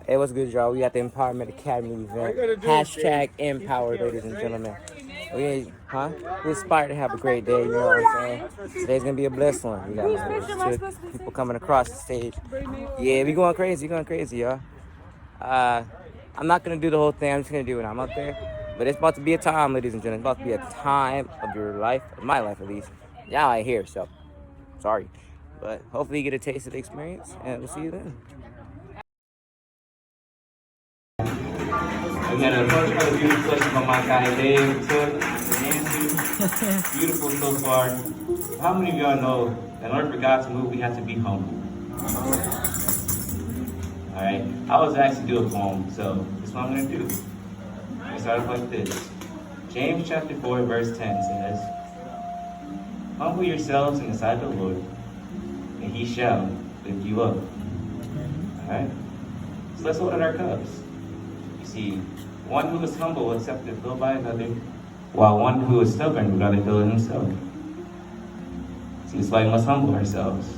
Hey, what's good, y'all? We at the Empowerment Academy event. Hashtag empowered, ladies and gentlemen. We aspire to have a great day, you know what I'm saying? Today's gonna be a blessed one. We got people coming across the stage. Yeah, we going crazy, y'all. I'm not gonna do the whole thing, I'm just gonna do it. I'm up there. But it's about to be a time, ladies and gentlemen. It's about to be a time of your life, of my life at least. Y'all ain't here, so sorry. But hopefully you get a taste of the experience, and we'll see you then. Again, a bunch of other beautiful questions from my guy Dave took Nancy. Beautiful so far. How many of y'all know that in order for God to move, we have to be humble? Alright? I was asked to do a poem, so that's what I'm going to do. It starts like this. James chapter 4, verse 10 says, humble yourselves in the sight of the Lord, and he shall lift you up. Alright? So let's hold our cups. You see, one who is humble accepted filled by another, while one who is stubborn would rather fill himself. See, that's why we must humble ourselves.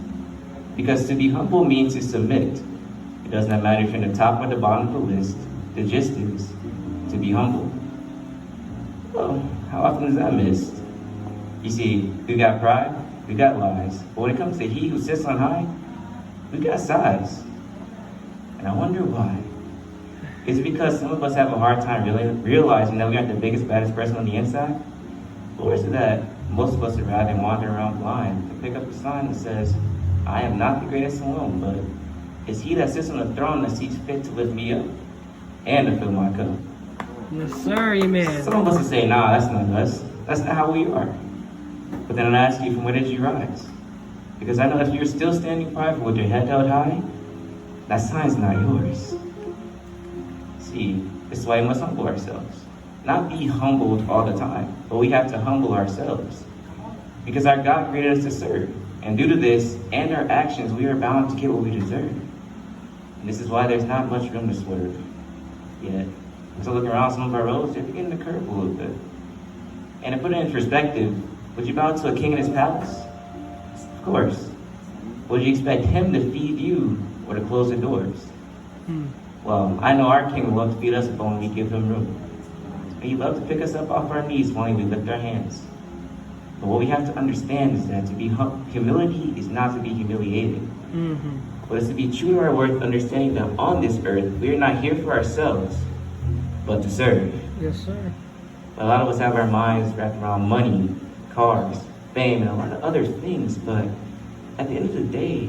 Because to be humble means to submit. It does not matter if you're in the top or the bottom of the list. The gist is to be humble. Well, how often is that missed? You see, we got pride, we got lies. But when it comes to he who sits on high, we got size. And I wonder why. Is it because some of us have a hard time realizing that we aren't the biggest, baddest person on the inside? Or is it that most of us would rather wander around blind and pick up a sign that says, I am not the greatest alone, but it's he that sits on the throne that sees fit to lift me up and to fill my cup. Yes, sir, amen. Some of us would say, nah, that's not us. That's not how we are. But then I ask you, from where did you rise? Because I know if you're still standing prideful with your head held high, that sign's not yours. See, this is why we must humble ourselves. Not be humbled all the time, but we have to humble ourselves. Because our God created us to serve. And due to this and our actions, we are bound to get what we deserve. And this is why there's not much room to swerve. Yet, as I look around some of our roads, they're beginning to curve a little bit. And to put it in perspective, would you bow to a king in his palace? Of course. Would you expect him to feed you or to close the doors? Well, I know our king would love to feed us if only we give him room. And he'd love to pick us up off our knees while we lift our hands. But what we have to understand is that to be humility is not to be humiliated. But it's to be true to our worth, understanding that on this earth, we are not here for ourselves, but to serve. Yes, sir. A lot of us have our minds wrapped around money, cars, fame, and a lot of other things, but at the end of the day,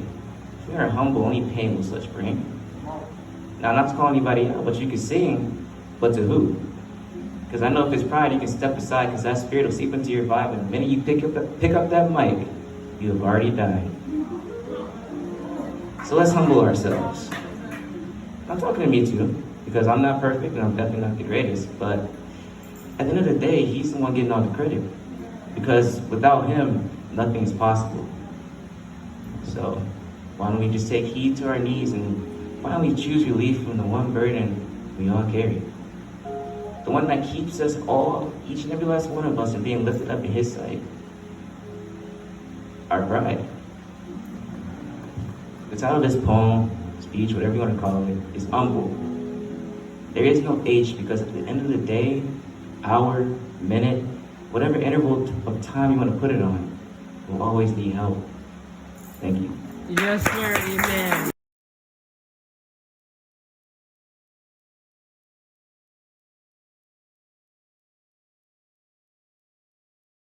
if we are humble, only pain will such bring. Now, not to call anybody out, but you can sing, but to who? Because I know if it's pride, you can step aside, because that spirit will seep into your vibe, and the minute you pick up that mic, you have already died. So let's humble ourselves. I'm talking to me too, because I'm not perfect, and I'm definitely not the greatest, but at the end of the day, he's the one getting all the credit. Because without him, nothing is possible. So why don't we just take heed to our knees, and why don't we choose relief from the one burden we all carry? The one that keeps us all, each and every last one of us, from being lifted up in his sight. Our pride. The title of this poem, speech, whatever you want to call it, is Umble. There is no H, because at the end of the day, hour, minute, whatever interval of time you want to put it on, will always need help. Thank you. Yes, sir, amen.